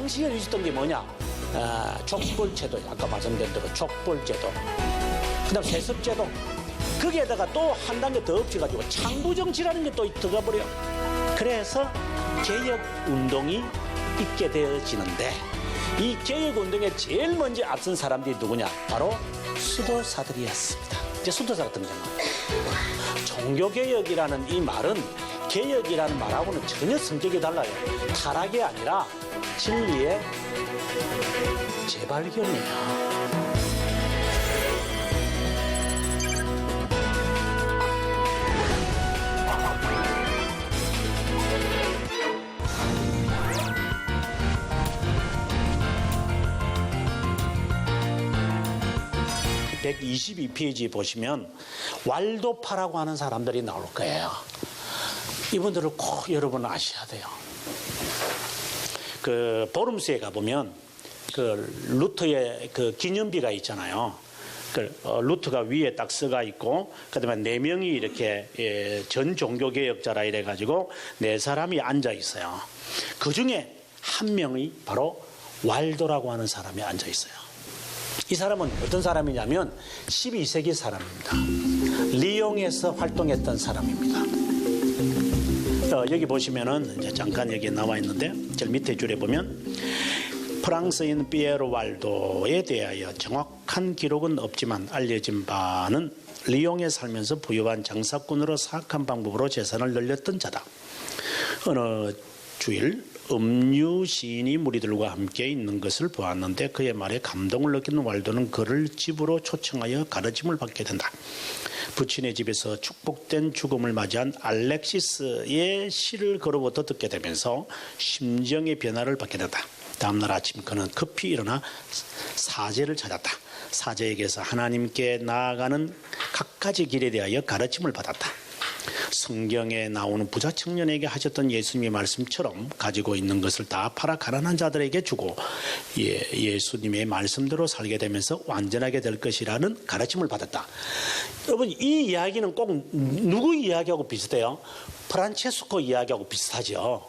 당시에 있었던 게 뭐냐? 족벌제도, 아까 말씀드린 대로 족벌제도, 그다음 세습제도, 거기에다가 또 한 단계 더 엎쳐가지고 창부정치라는 게 또 들어가 버려. 그래서 개혁운동이 있게 되어지는데, 이 개혁운동에 제일 먼저 앞선 사람들이 누구냐? 바로 수도사들이었습니다. 이제 수도사가 등장합니다. 종교개혁이라는 이 말은 개혁이라는 말하고는 전혀 성격이 달라요. 타락이 아니라 진리의 재발견이에요. 122페이지 보시면 왈도파라고 하는 사람들이 나올 거예요. 이분들을 꼭 여러분 아셔야 돼요. 그 보름스에 가보면 그 루터의 그 기념비가 있잖아요. 그 루터가 위에 딱 써가 있고, 그다음에 4명이 이렇게 전 종교개혁자라 이래가지고 4사람이 앉아 있어요. 그 중에 한 명이 바로 왈도라고 하는 사람이 앉아 있어요. 이 사람은 어떤 사람이냐면 12세기 사람입니다. 리옹에서 활동했던 사람입니다. 여기 보시면은 이제 잠깐 여기 나와 있는데, 제일 밑에 줄에 보면 프랑스인 피에로 왈도에 대하여 정확한 기록은 없지만 알려진 바는 리옹에 살면서 부유한 장사꾼으로 사악한 방법으로 재산을 늘렸던 자다. 어느 주일 음유 시인이 무리들과 함께 있는 것을 보았는데 그의 말에 감동을 느끼는 왈도는 그를 집으로 초청하여 가르침을 받게 된다. 부친의 집에서 축복된 죽음을 맞이한 알렉시스의 시를 그로부터 듣게 되면서 심정의 변화를 받게 된다. 다음날 아침 그는 급히 일어나 사제를 찾았다. 사제에게서 하나님께 나아가는 갖가지 길에 대하여 가르침을 받았다. 성경에 나오는 부자 청년에게 하셨던 예수님의 말씀처럼 가지고 있는 것을 다 팔아 가난한 자들에게 주고 예수님의 말씀대로 살게 되면서 완전하게 될 것이라는 가르침을 받았다. 여러분, 이 이야기는 꼭 누구 이야기하고 비슷해요? 프란체스코 이야기하고 비슷하죠.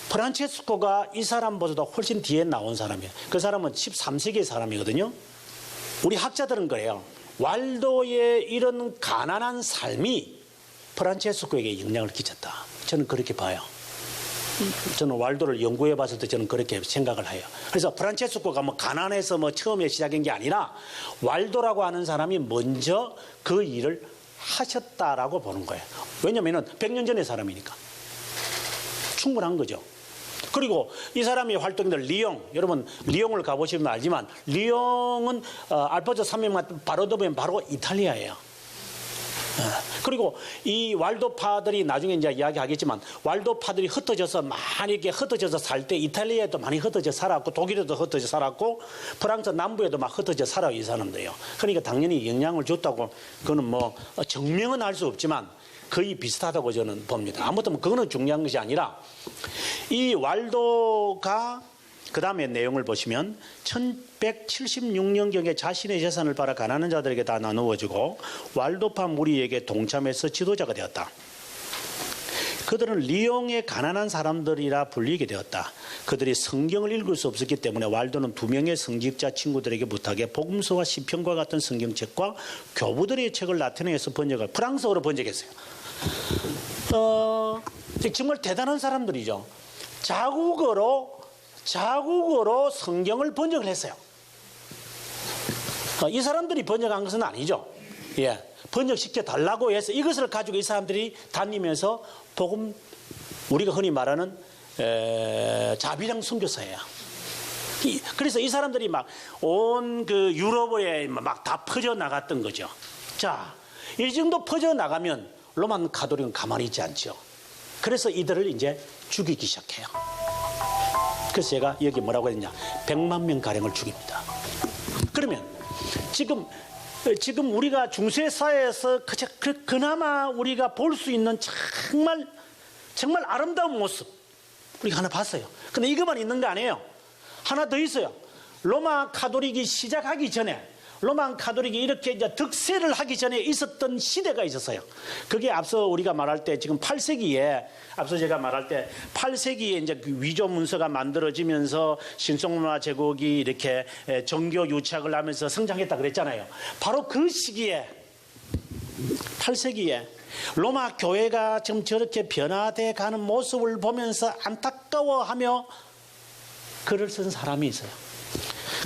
프란체스코가 이 사람보다 훨씬 뒤에 나온 사람이에요. 그 사람은 13세기의 사람이거든요. 우리 학자들은 그래요. 왈도의 이런 가난한 삶이 프란체스코에게 영향을 끼쳤다. 저는 그렇게 봐요. 저는 왈도를 연구해 봤을 때 저는 그렇게 생각을 해요. 그래서 프란체스코가 뭐 가난해서 뭐 처음에 시작한 게 아니라 왈도라고 하는 사람이 먼저 그 일을 하셨다라고 보는 거예요. 왜냐면은 100년 전의 사람이니까. 충분한 거죠. 그리고 이 사람이 활동들 리옹, 여러분 리옹을 가보시면 알지만 리옹은 알프스 산맥만 바로 덮으면 바로 이탈리아예요. 그리고 이 왈도파들이 나중에 이제 이야기하겠지만 왈도파들이 흩어져서 많이 이렇게 흩어져서 살 때 이탈리아에도 많이 흩어져 살았고 독일에도 흩어져 살았고 프랑스 남부에도 막 흩어져 살아요, 이 사람들요. 그러니까 당연히 영향을 줬다고, 그거는 뭐 증명은 할 수 없지만 거의 비슷하다고 저는 봅니다. 아무튼 그거는 중요한 것이 아니라 이 왈도가 그 다음에 내용을 보시면 1176년경에 자신의 재산을 팔아 가난한 자들에게 다 나누어주고 왈도파 무리에게 동참해서 지도자가 되었다. 그들은 리옹의 가난한 사람들이라 불리게 되었다. 그들이 성경을 읽을 수 없었기 때문에 왈도는 2명의 성직자 친구들에게 부탁해 복음서와 시편과 같은 성경책과 교부들의 책을 라틴어에서 번역을 프랑스어로 번역했어요. 정말 대단한 사람들이죠. 자국어로 성경을 번역을 했어요. 이 사람들이 번역한 것은 아니죠. 예, 번역시켜 달라고 해서 이것을 가지고 이 사람들이 다니면서 복음, 우리가 흔히 말하는 자비랑 선교사예요. 그래서 이 사람들이 막 온 그 유럽에 막 다 퍼져 나갔던 거죠. 자, 이 정도 퍼져 나가면 로만 가톨릭은 가만히 있지 않죠. 그래서 이들을 이제 죽이기 시작해요. 그래서 제가 여기 뭐라고 했냐, 100만 명 가량을 죽입니다. 그러면 지금 우리가 중세 사회에서 그나마 우리가 볼 수 있는 정말 아름다운 모습 우리가 하나 봤어요. 근데 이것만 있는 거 아니에요. 하나 더 있어요. 로마 가톨릭이 시작하기 전에 로마 가톨릭이 이렇게 이제 득세를 하기 전에 있었던 시대가 있었어요. 그게 앞서 우리가 말할 때 지금 8세기에 앞서 제가 말할 때 8세기에 이제 그 위조 문서가 만들어지면서 신송문화 제국이 이렇게 정교 유착을 하면서 성장했다 그랬잖아요. 바로 그 시기에 8세기에 로마 교회가 지금 저렇게 변화돼 가는 모습을 보면서 안타까워하며 글을 쓴 사람이 있어요.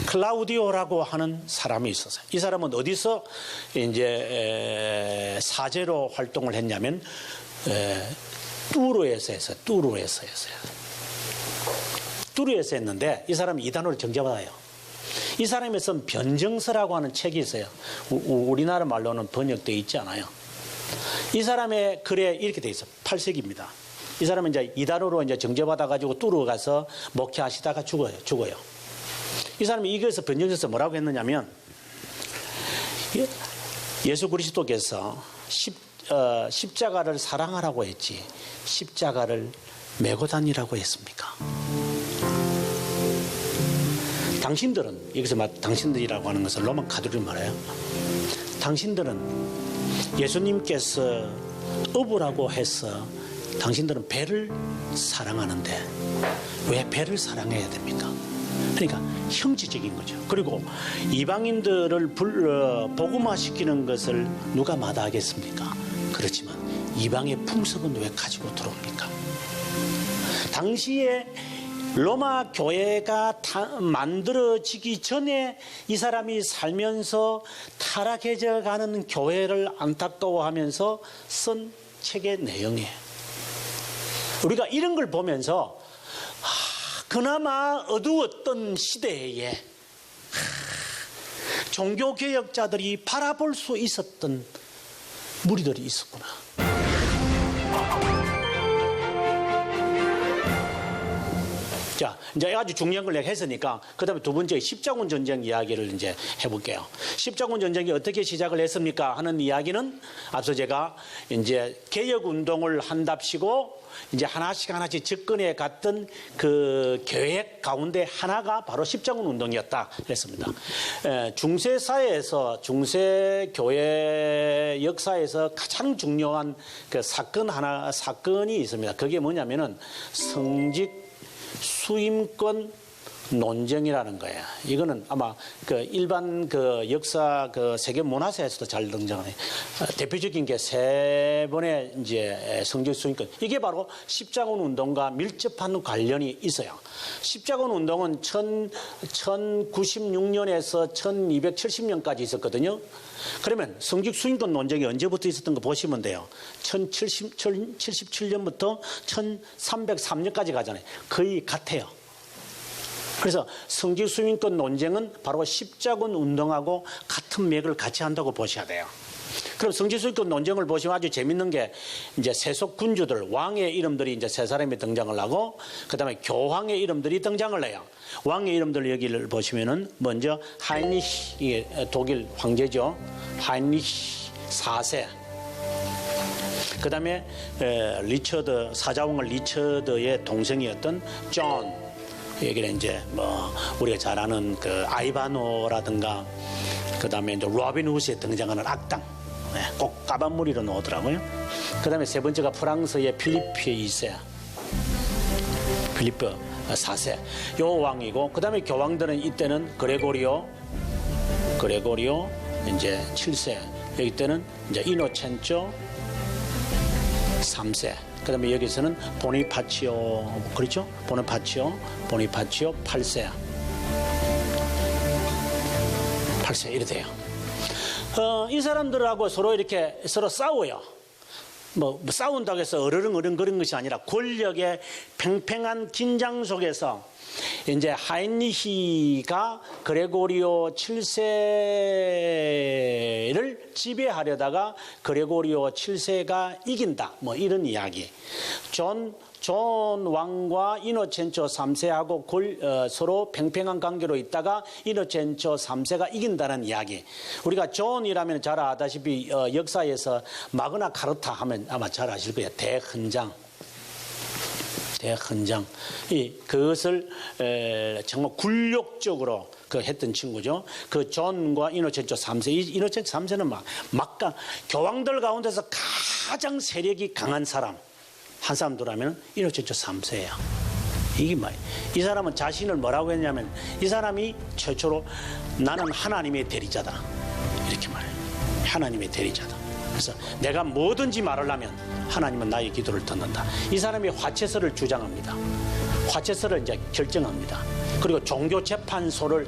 클라우디오라고 하는 사람이 있었어요. 이 사람은 어디서 이제 사제로 활동을 했냐면 뚜르에서 했어요. 뚜르에서 했는데 이 사람이 이단으로 정죄받아요. 이 사람이 쓴 변정서라고 하는 책이 있어요. 우리나라 말로는 번역되어 있지 않아요. 이 사람의 글에 이렇게 되어 있어요. 8세기입니다. 이 사람은 이제 이단으로 이제 정죄받아가지고 뚜르 가서 목회하시다가 죽어요. 이 사람이 이것에서 변정에서 뭐라고 했느냐면 예수 그리스도께서 십자가를 사랑하라고 했지 십자가를 메고 다니라고 했습니까? 당신들은 여기서 당신들이라고 하는 것은 로마 가톨릭 말해요. 당신들은 예수님께서 어부라고 해서 당신들은 배를 사랑하는데 왜 배를 사랑해야 됩니까? 그러니까 형질적인 거죠. 그리고 이방인들을 복음화시키는 것을 누가 마다하겠습니까? 그렇지만 이방의 풍습은 왜 가지고 들어옵니까? 당시에 로마 교회가 만들어지기 전에 이 사람이 살면서 타락해져 가는 교회를 안타까워하면서 쓴 책의 내용이에요. 우리가 이런 걸 보면서 그나마 어두웠던 시대에 종교개혁자들이 바라볼 수 있었던 무리들이 있었구나. 자, 이제 아주 중요한 걸 내가 했으니까 그 다음에 두 번째 십자군 전쟁 이야기를 이제 해볼게요. 십자군 전쟁이 어떻게 시작을 했습니까? 하는 이야기는 앞서 제가 이제 개혁 운동을 한답시고 이제 하나씩 접근해 갔던 그 계획 가운데 하나가 바로 십자군 운동이었다 그랬습니다. 중세 사회에서 중세 교회 역사에서 가장 중요한 그 사건이 있습니다. 그게 뭐냐면은 성직 수임권 논쟁이라는 거예요. 이거는 아마 그 일반 그 역사 그 세계 문화사에서도 잘 등장해요. 대표적인 게 세 번의 이제 성직 수임권. 이게 바로 십자군 운동과 밀접한 관련이 있어요. 십자군 운동은 1096년에서 1270년까지 있었거든요. 그러면 성직 수임권 논쟁이 언제부터 있었던 거 보시면 돼요. 1077년부터 1303년까지 가잖아요. 거의 같아요. 그래서 성직 수임권 논쟁은 바로 십자군 운동하고 같은 맥을 같이 한다고 보셔야 돼요. 그럼 성직 수임권 논쟁을 보시면 아주 재밌는 게 이제 세속 군주들, 왕의 이름들이 이제 세 사람이 등장을 하고 그다음에 교황의 이름들이 등장을 해요. 왕의 이름들 여기를 보시면은 먼저 하이니히, 이게 독일 황제죠. 하이니히 4세. 그다음에 리처드, 사자왕을 리처드의 동생이었던 존. 여기는 이제 뭐 우리가 잘 아는 그 아이바노라든가 그다음에 이제 로빈 후드에 등장하는 악당, 꼭 까만 무늬로 나오더라고요. 그다음에 세 번째가 프랑스의 필리프 2세, 필리프 4세 요 왕이고, 그다음에 교황들은 이때는 그레고리오 이제 7세, 여기 때는 이제 이노첸조 3세. 그 다음에 여기서는 보니파치오, 그렇죠? 보니파치오 8세. 8세, 이래 돼요. 이 사람들하고 서로 이렇게 서로 싸워요. 뭐 싸운다고 해서 어르릉 그런 것이 아니라 권력의 팽팽한 긴장 속에서 이제 하인리히가 그레고리오 7세를 지배하려다가 그레고리오 7세가 이긴다, 뭐 이런 이야기. 존 왕과 이노첸초 3세하고 서로 팽팽한 관계로 있다가 이노첸초 3세가 이긴다는 이야기. 우리가 존이라면 잘 아다시피 역사에서 마그나 카르타 하면 아마 잘 아실 거예요. 대헌장. 그것을 정말 굴욕적으로 그 했던 친구죠. 그 존과 이노첸조 3세. 이 이노첸조 3세는 막강 교황들 가운데서 가장 세력이 강한 사람 한 사람 두라면 이노첸조 3세예요. 이게 뭐예요? 이 사람은 자신을 뭐라고 했냐면 이 사람이 최초로 나는 하나님의 대리자다 이렇게 말해요. 하나님의 대리자다. 그래서 내가 뭐든지 말하려면 하나님은 나의 기도를 듣는다. 이 사람이 화채설을 주장합니다. 화채설을 이제 결정합니다. 그리고 종교재판소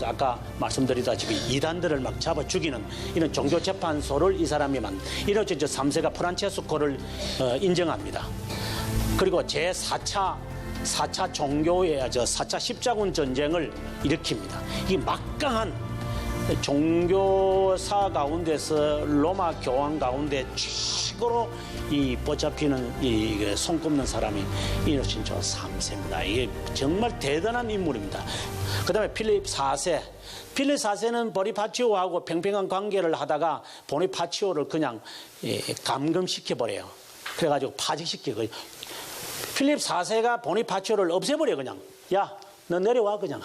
아까 말씀드리다시피 이단들을 막 잡아 죽이는 이런 종교재판소를 이 사람이 이노첸조 3세가 프란체스코를 인정합니다. 그리고 제4차 종교의 4차 십자군 전쟁을 일으킵니다. 이 막강한 종교사 가운데서 로마 교황 가운데 최고로 이 붙잡히는 이 손꼽는 사람이 이노첸조 3세입니다. 이게 정말 대단한 인물입니다. 그 다음에 필립 4세. 필립 4세는 보니파치오하고 팽팽한 관계를 하다가 보니파치오를 그냥 감금시켜버려요. 그래가지고 파직시켜요. 필립 4세가 보니파치오를 없애버려 그냥. 야, 너 내려와 그냥.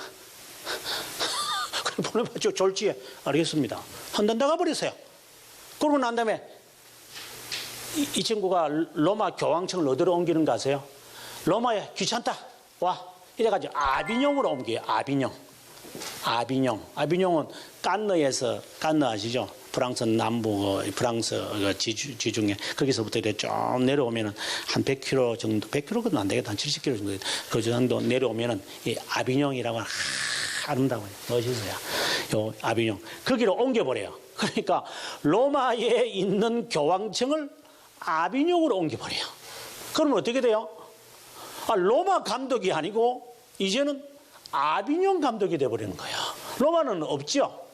보니파치오 졸지에 알겠습니다. 한단 나가버렸어요. 그러고 난 다음에 이 친구가 로마 교황청을 어디로 옮기는 거 아세요? 로마에 귀찮다. 와. 이래가지고 아비뇽으로 옮겨요. 아비뇽은 깐느에서, 깐느 아시죠? 프랑스 남부, 프랑스 지중해, 거기서부터 이렇게 좀 내려오면은 한 100km 정도, 100km는 안 되겠다. 한 70km 정도, 그 정도 내려오면은 이 아비뇽이라고 아름다워요. 멋있어요. 요 아비뇽. 거기로 옮겨버려요. 그러니까 로마에 있는 교황청을 아비뇽으로 옮겨버려요. 그러면 어떻게 돼요? 로마 감독이 아니고 이제는 아비뇽 감독이 돼버리는 거예요. 로마는 없죠.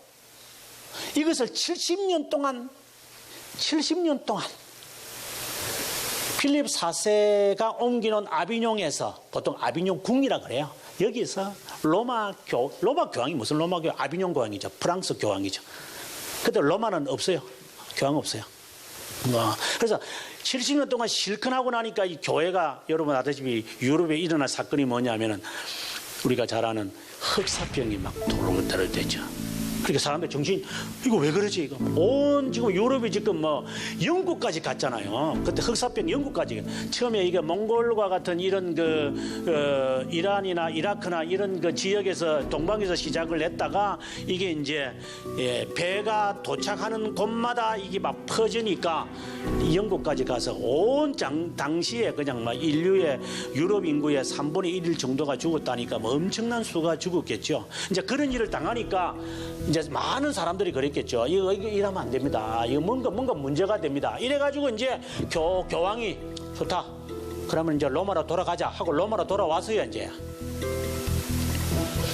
이것을 70년 동안 필립 4세가 옮기는 아비뇽에서 보통 아비뇽 궁이라 그래요. 여기서 로마 교황이 무슨 로마 교황? 아비뇽 교황이죠. 프랑스 교황이죠. 근데 로마는 없어요. 교황 없어요. 그래서 70년 동안 실컷 하고 나니까 이 교회가 여러분 아다시피 유럽에 일어날 사건이 뭐냐면은 우리가 잘 아는 흑사병이 막 돌을 때죠. 그러니까 사람들 정신 이거 왜 그러지 이거 온 지금 유럽이 지금 영국까지 갔잖아요. 그때 흑사병 영국까지 처음에 이게 몽골과 같은 이런 이란이나 이라크나 이런 그 지역에서 동방에서 시작을 했다가 이게 이제 배가 도착하는 곳마다 이게 막 퍼지니까 영국까지 가서 온 당시에 그냥 막 인류의 유럽 인구의 3분의 1 정도가 죽었다니까 엄청난 수가 죽었겠죠. 이제 그런 일을 당하니까 이제 많은 사람들이 그랬겠죠. 이거 이러면 안 됩니다. 이거 뭔가 문제가 됩니다. 이래가지고 이제 교황이 좋다. 그러면 이제 로마로 돌아가자 하고 로마로 돌아왔어요 이제.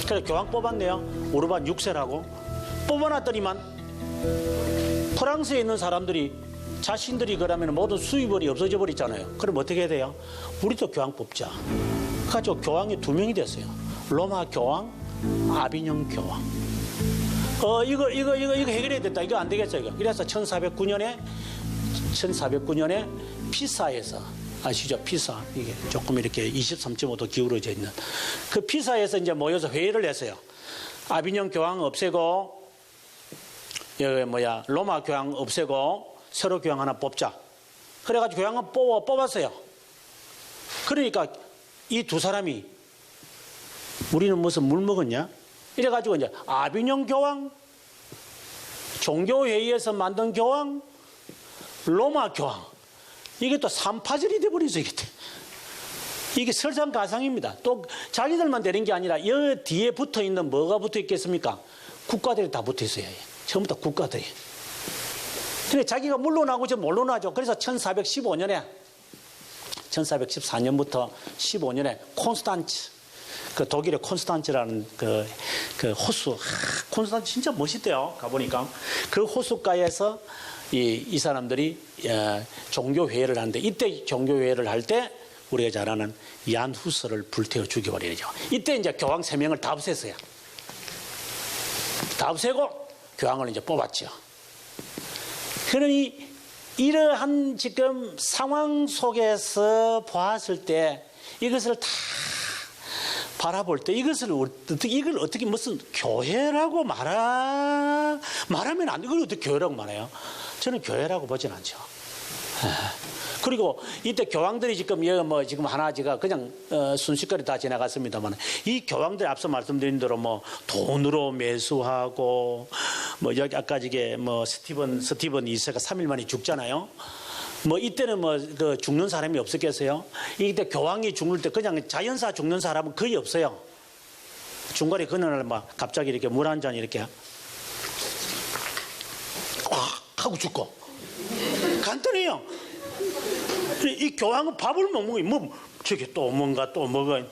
그래서 교황 뽑았네요. 우르반 6세라고 뽑아놨더니만 프랑스에 있는 사람들이 자신들이 그러면 모든 수입원이 없어져 버렸잖아요. 그럼 어떻게 해야 돼요? 우리도 교황 뽑자. 그래서 교황이 2명이 됐어요. 로마 교황, 아비뇽 교황. 이거 해결해야 됐다. 이거 안 되겠어, 이거. 그래서 1409년에 피사에서, 아시죠? 피사. 이게 조금 이렇게 23.5도 기울어져 있는. 그 피사에서 이제 모여서 회의를 했어요. 아비뇽 교황 없애고, 로마 교황 없애고, 새로 교황 하나 뽑자. 그래가지고 교황을 뽑았어요. 그러니까 이 두 사람이 우리는 무슨 물 먹었냐? 이래가지고 이제 아비뇽 교황, 종교회의에서 만든 교황, 로마 교황. 이게 또 삼파절이 돼버리죠, 이게 설상가상입니다. 또 자기들만 되는 게 아니라 여 뒤에 붙어 있는 뭐가 붙어 있겠습니까? 국가들이 다 붙어 있어요. 전부 다 국가들이. 근데 자기가 물러나고 물러나죠. 그래서 1414년부터 15년에 콘스탄츠, 그 독일의 콘스탄츠라는 그 호수, 콘스탄츠 진짜 멋있대요. 가보니까 그 호수가에서 이 사람들이 종교회의를 하는데, 이때 종교회의를 할 때 우리가 잘 아는 얀 후스를 불태워 죽여버리죠. 이때 이제 교황 3명을 다 없앴어요. 다 없애고 교황을 이제 뽑았죠. 그러니 이러한 지금 상황 속에서 보았을 때 이것을 다 바라볼 때 이걸 어떻게 무슨 교회라고 말하면 안 돼. 이걸 어떻게 교회라고 말해요? 저는 교회라고 보진 않죠. 그리고 이때 교황들이 지금 하나 제가 그냥 순식간에 다 지나갔습니다만, 이 교황들이 앞서 말씀드린 대로 돈으로 매수하고 여기 아까 이게 스티븐 2세가 3일 만에 죽잖아요. 이때는 그 죽는 사람이 없었겠어요? 이때 교황이 죽을 때 그냥 자연사 죽는 사람은 거의 없어요. 중간에 그날 갑자기 이렇게 물 한 잔 이렇게 하고 죽고. 간단해요. 이 교황은 밥을 먹는 게 저게 또 뭔가 또 뭐가.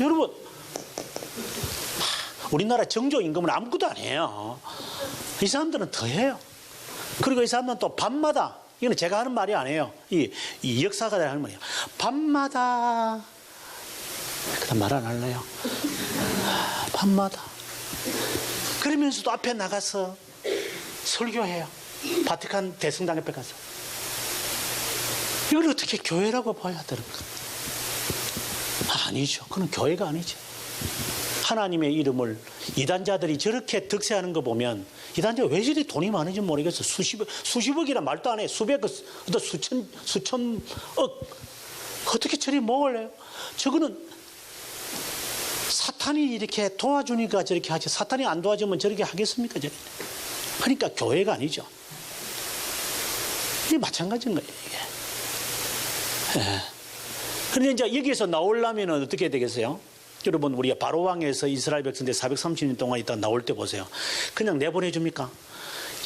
여러분, 우리나라 정조 임금은 아무것도 안 해요. 이 사람들은 더 해요. 그리고 이 사람들은 또 밤마다, 이거는 제가 하는 말이 아니에요. 이 역사가들 하는 말이에요. 밤마다, 그다음 말 안 할래요. 밤마다. 그러면서도 앞에 나가서 설교해요. 바티칸 대성당 옆에 가서. 이걸 어떻게 교회라고 봐야 되는 거야? 아니죠. 그건 교회가 아니죠. 하나님의 이름을 이단자들이 저렇게 득세하는 거 보면, 이단자가 왜 저리 돈이 많은지 모르겠어. 수십억이란 말도 안 해. 수백억, 수천억. 어떻게 저리 모을래요? 저거는 사탄이 이렇게 도와주니까 저렇게 하지. 사탄이 안 도와주면 저렇게 하겠습니까? 저렇게. 그러니까 교회가 아니죠. 이게 마찬가지인 거예요, 이게. 그런데 이제 여기에서 나오려면 어떻게 되겠어요? 여러분, 우리가 바로왕에서 이스라엘 백성들 430년 동안 있다 나올 때 보세요. 그냥 내보내줍니까?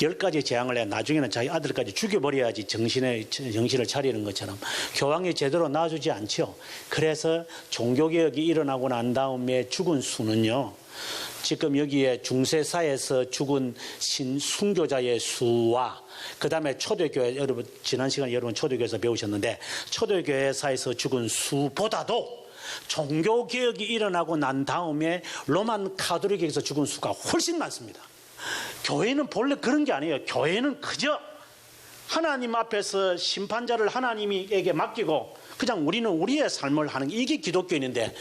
10가지 재앙을 해 나중에는 자기 아들까지 죽여버려야지 정신을 차리는 것처럼 교황이 제대로 놔주지 않죠. 그래서 종교개혁이 일어나고 난 다음에 죽은 수는요, 지금 여기에 중세사에서 죽은 순교자의 수와 그 다음에 초대교회, 여러분 지난 시간에 여러분 초대교회에서 배우셨는데, 초대교회사에서 죽은 수보다도 종교개혁이 일어나고 난 다음에 로만 카톨릭에서 죽은 수가 훨씬 많습니다. 교회는 본래 그런 게 아니에요. 교회는 그저 하나님 앞에서 심판자를 하나님에게 맡기고 그냥 우리는 우리의 삶을 하는 게, 이게 기독교인인데,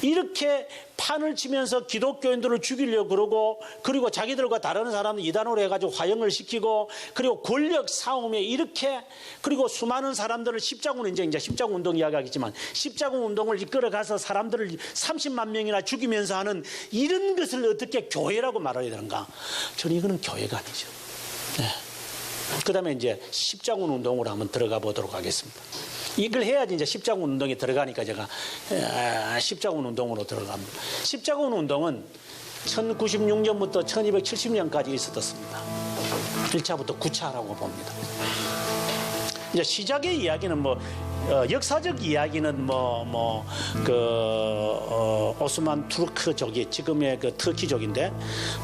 이렇게 판을 치면서 기독교인들을 죽이려고 그러고, 그리고 자기들과 다른 사람들 이단으로 해가지고 화형을 시키고, 그리고 권력 싸움에 이렇게, 그리고 수많은 사람들을 십자군, 이제 십자군 운동 이야기하겠지만, 십자군 운동을 이끌어가서 사람들을 30만 명이나 죽이면서 하는 이런 것을 어떻게 교회라고 말해야 되는가? 저는 이거는 교회가 아니죠. 네. 그 다음에 이제 십자군 운동으로 한번 들어가 보도록 하겠습니다. 이걸 해야지 이제 십자군 운동에 들어가니까 제가 십자군 운동으로 들어갑니다. 십자군 운동은 1096년부터 1270년까지 있었습니다. 1차부터 9차라고 봅니다. 이제 시작의 이야기는 역사적 이야기는 오스만 투르크족이, 지금의 그 터키족인데,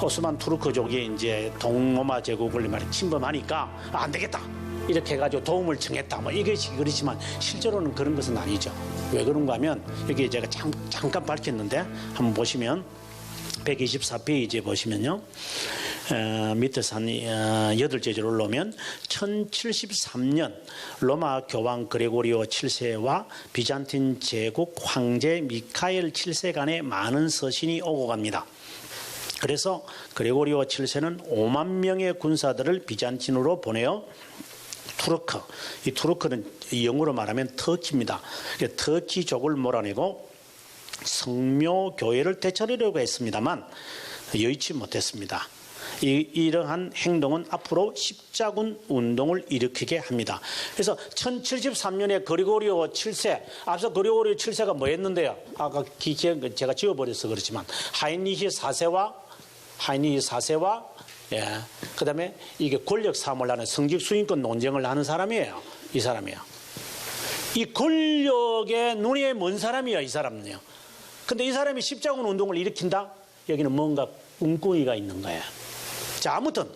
오스만 투르크족이 이제 동로마 제국을 침범하니까 안 되겠다, 이렇게 해가지고 도움을 청했다, 이것이 그렇지만 실제로는 그런 것은 아니죠. 왜 그런가 하면, 여기 제가 잠깐 밝혔는데 한번 보시면 124페이지에 보시면요, 밑에서 한 8제를 올라오면 1073년 로마 교황 그레고리오 7세와 비잔틴 제국 황제 미카엘 7세 간에 많은 서신이 오고 갑니다. 그래서 그레고리오 7세는 5만 명의 군사들을 비잔틴으로 보내어 투르크, 이 투르크는 영어로 말하면 터키입니다. 터키족을 몰아내고 성묘교회를 되찾으려고 했습니다만 여의치 못했습니다. 이러한 행동은 앞으로 십자군 운동을 일으키게 합니다. 그래서 1073년에 그리고리오 7세, 앞서 그리고리오 7세가 뭐 했는데요? 아까 제가 지워버려서 그렇지만 하이니히 4세와 그 다음에 이게 권력 싸움을 하는 성직 수인권 논쟁을 하는 사람이에요. 이 사람이에요. 이 권력의 눈에 먼 사람이에요. 이 사람은요. 근데 이 사람이 십자군 운동을 일으킨다? 여기는 뭔가 꿍꿍이가 있는 거예요. 자, 아무튼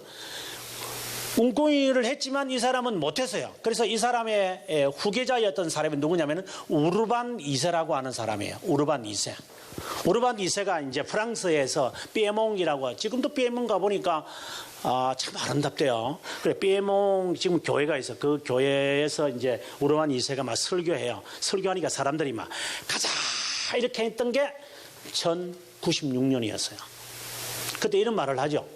꿍꿍이를 했지만 이 사람은 못했어요. 그래서 이 사람의 후계자였던 사람이 누구냐면 우르반 2세라고 하는 사람이에요. 우르반 2세. 우르반 2세가 이제 프랑스에서 피에몽이라고, 지금도 피에몽 가보니까 참 아름답대요. 그래, 피에몽 지금 교회가 있어. 그 교회에서 이제 우르반 2세가 막 설교해요. 설교하니까 사람들이 막 가자 이렇게 했던 게 1096년이었어요. 그때 이런 말을 하죠.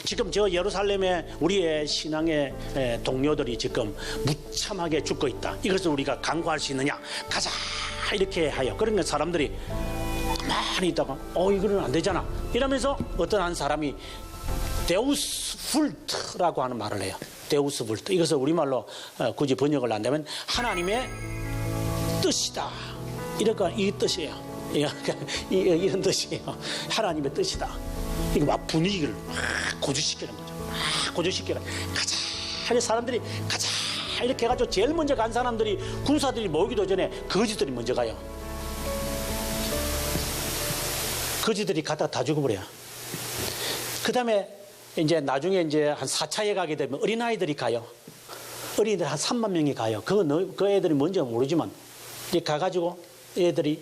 지금 저 예루살렘에 우리의 신앙의 동료들이 지금 무참하게 죽고 있다. 이것을 우리가 강구할 수 있느냐? 가자 이렇게 하여. 그러니까 사람들이 가만히 있다가 이거는 안 되잖아 이러면서 어떤 한 사람이 데우스 불트라고 하는 말을 해요. 데우스 불트. 이것을 우리말로 굳이 번역을 한다면 하나님의 뜻이다. 이러니까 이 뜻이에요. 이런 뜻이에요. 하나님의 뜻이다. 이거 막 분위기를 막 고조시키는 거죠. 막 고조시키는. 가자. 하니 사람들이 가자. 이렇게 해가지고 제일 먼저 간 사람들이 군사들이 모이기도 전에 거지들이 먼저 가요. 거지들이 가다가 다 죽어버려요. 그 다음에 이제 나중에 이제 한 4차에 가게 되면 어린아이들이 가요. 어린이들 한 3만 명이 가요. 그 애들이 뭔지 모르지만 이제 가가지고 애들이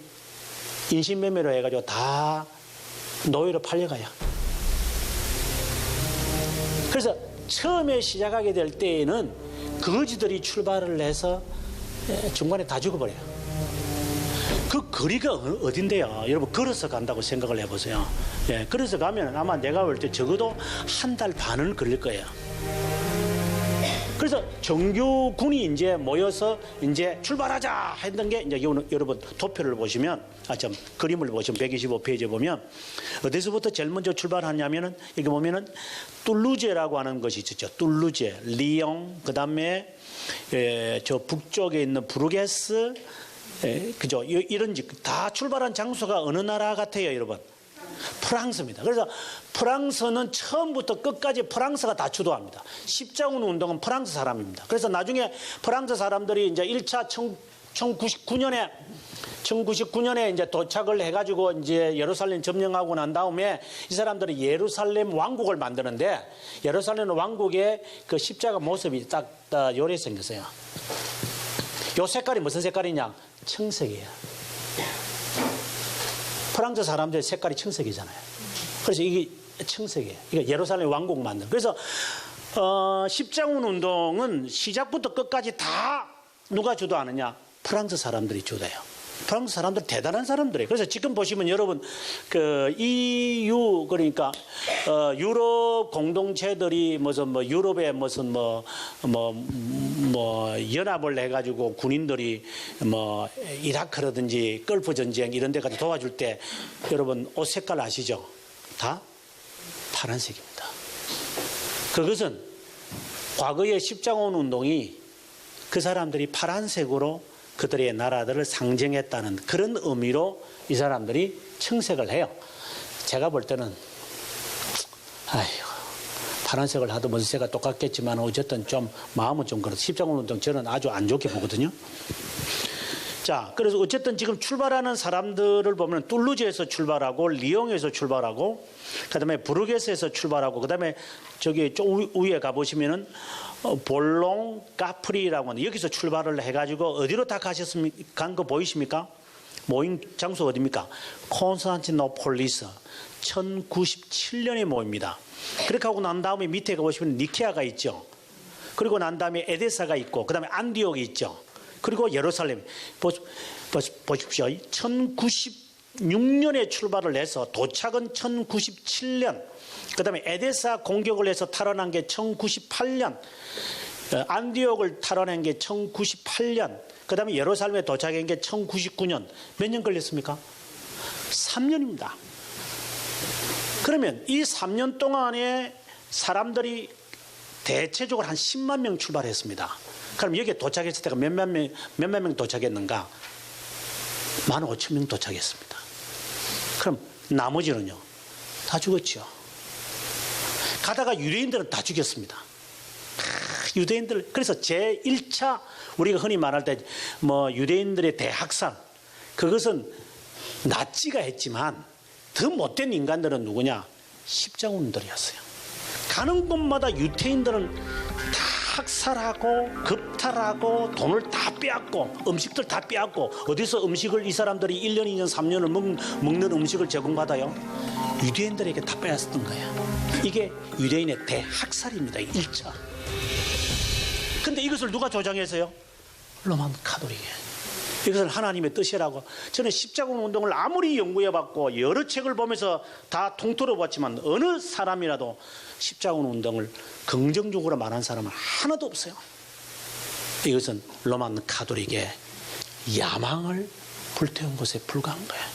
인신매매로 해가지고 다 노예로 팔려가요. 그래서 처음에 시작하게 될 때에는 거지들이 출발을 해서 중간에 다 죽어버려요. 그 거리가 어딘데요? 여러분 걸어서 간다고 생각을 해보세요. 예, 걸어서 가면 아마 내가 볼 때 적어도 한 달 반은 걸릴 거예요. 그래서 정규군이 이제 모여서 이제 출발하자 했던 게 이제 여러분 도표를 보시면 그림을 보시면 125페이지에 보면 어디서부터 제일 먼저 출발하냐면은 여기 보면은 툴루제라고 하는 것이 있죠. 툴루제, 리옹, 그 다음에 저 북쪽에 있는 부르게스, 그죠? 이런 다 출발한 장소가 어느 나라 같아요, 여러분? 프랑스입니다. 그래서 프랑스는 처음부터 끝까지 프랑스가 다 주도합니다. 십자군 운동은 프랑스 사람입니다. 그래서 나중에 프랑스 사람들이 이제 1차 1099년에 이제 도착을 해가지고 이제 예루살렘 점령하고 난 다음에 이 사람들이 예루살렘 왕국을 만드는데 예루살렘 왕국의 그 십자가 모습이 딱 요래 생겼어요. 요 색깔이 무슨 색깔이냐? 청색이에요. 프랑스 사람들의 색깔이 청색이잖아요. 그래서 이게 청색이에요. 이게 예루살렘 왕국 만든. 그래서 십자군 운동은 시작부터 끝까지 다 누가 주도하느냐? 프랑스 사람들이 주도해요. 프랑스 사람들 대단한 사람들이에요. 그래서 지금 보시면 여러분 그 EU 그러니까 유럽 공동체들이 무슨 뭐 유럽의 무슨 뭐 연합을 해가지고 군인들이 뭐 이라크라든지 걸프 전쟁 이런 데까지 도와줄 때 여러분 옷 색깔 아시죠? 다 파란색입니다. 그것은 과거의 십자군 운동이 그 사람들이 파란색으로 그들의 나라들을 상징했다는 그런 의미로 이 사람들이 청색을 해요. 제가 볼 때는 파란색을 하든 무슨 색과 똑같겠지만 어쨌든 좀 마음은 좀 그렇다. 십자군 운동 저는 아주 안 좋게 보거든요. 자, 그래서 어쨌든 지금 출발하는 사람들을 보면 툴루즈에서 출발하고 리옹에서 출발하고 그다음에 부르게스에서 출발하고 그다음에 저기 좀 위에 가보시면은 볼롱 까프리라고 하는 여기서 출발을 해가지고 어디로 다 가셨습니까? 간 거 보이십니까? 모임 장소 어디입니까? 콘스탄티노폴리스 1097년에 모입니다. 그렇게 하고 난 다음에 밑에 가보시면 니케아가 있죠. 그리고 난 다음에 에데사가 있고 그 다음에 안디옥이 있죠. 그리고 예루살렘 보십시오. 1096년에 출발을 해서 도착은 1097년 그 다음에 에데사 공격을 해서 탈환한 게 1098년 안디옥을 탈환한 게 1098년 그 다음에 예루살렘에 도착한 게 1099년 몇 년 걸렸습니까? 3년입니다. 그러면 이 3년 동안에 사람들이 대체적으로 한 10만 명 출발했습니다. 그럼 여기에 도착했을 때가 몇만 명 도착했는가? 15,000명 도착했습니다. 그럼 나머지는요? 다 죽었죠. 가다가 유대인들은 다 죽였습니다. 유대인들, 그래서 제1차 우리가 흔히 말할 때 뭐 유대인들의 대학살, 그것은 나치가 했지만 더 못된 인간들은 누구냐? 십자군들이었어요. 가는 곳마다 유대인들은 다 학살하고 급탈하고 돈을 다 빼앗고 음식들 다 빼앗고 어디서 음식을 이 사람들이 1년, 2년, 3년을 먹는 음식을 제공받아요? 유대인들에게 다 빼앗았던 거예요. 이게 유대인의 대학살입니다. 1차. 근데 이것을 누가 조장해서요? 로마 카톨릭이에요. 이것은 하나님의 뜻이라고. 저는 십자군 운동을 아무리 연구해봤고 여러 책을 보면서 다 통틀어 봤지만 어느 사람이라도 십자군 운동을 긍정적으로 말한 사람은 하나도 없어요. 이것은 로만 가톨릭의 야망을 불태운 것에 불과한 거예요.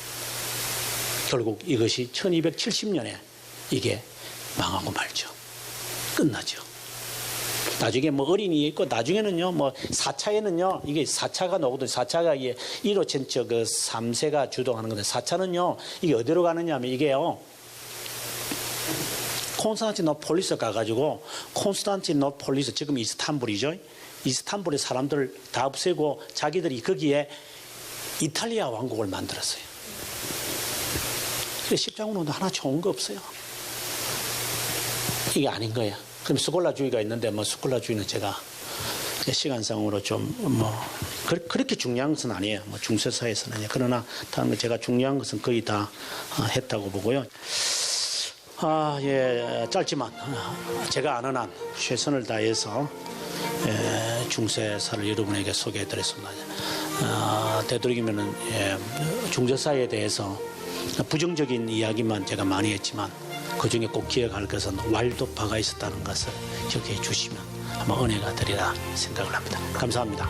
결국 이것이 1270년에 이게 망하고 말죠. 끝나죠. 나중에 뭐 어린이 있고 나중에는요 뭐 4차에는요 이게 4차가 나오거든요. 4차가 이게 1호천처 그 3세가 주동하는 건데 4차는요 이게 어디로 가느냐 하면 이게요 콘스탄티노폴리스 가가지고 콘스탄티노폴리스 지금 이스탄불이죠. 이스탄불의 사람들 다 없애고 자기들이 거기에 이탈리아 왕국을 만들었어요. 그래서 십자군운동 하나 좋은 거 없어요. 이게 아닌 거야. 그럼 스콜라주의가 있는데 뭐 스콜라주의는 제가 시간상으로 좀 뭐 그렇게 중요한 것은 아니에요. 뭐 중세사에서는 아니에요. 그러나 다른 거 제가 중요한 것은 거의 다 했다고 보고요. 예, 짧지만 제가 아는 한 최선을 다해서 중세사를 여러분에게 소개해드렸습니다. 되도록이면은 중세사에 대해서 부정적인 이야기만 제가 많이 했지만 그 중에 꼭 기억할 것은 왈도파가 있었다는 것을 기억해 주시면 아마 은혜가 되리라 생각을 합니다. 감사합니다.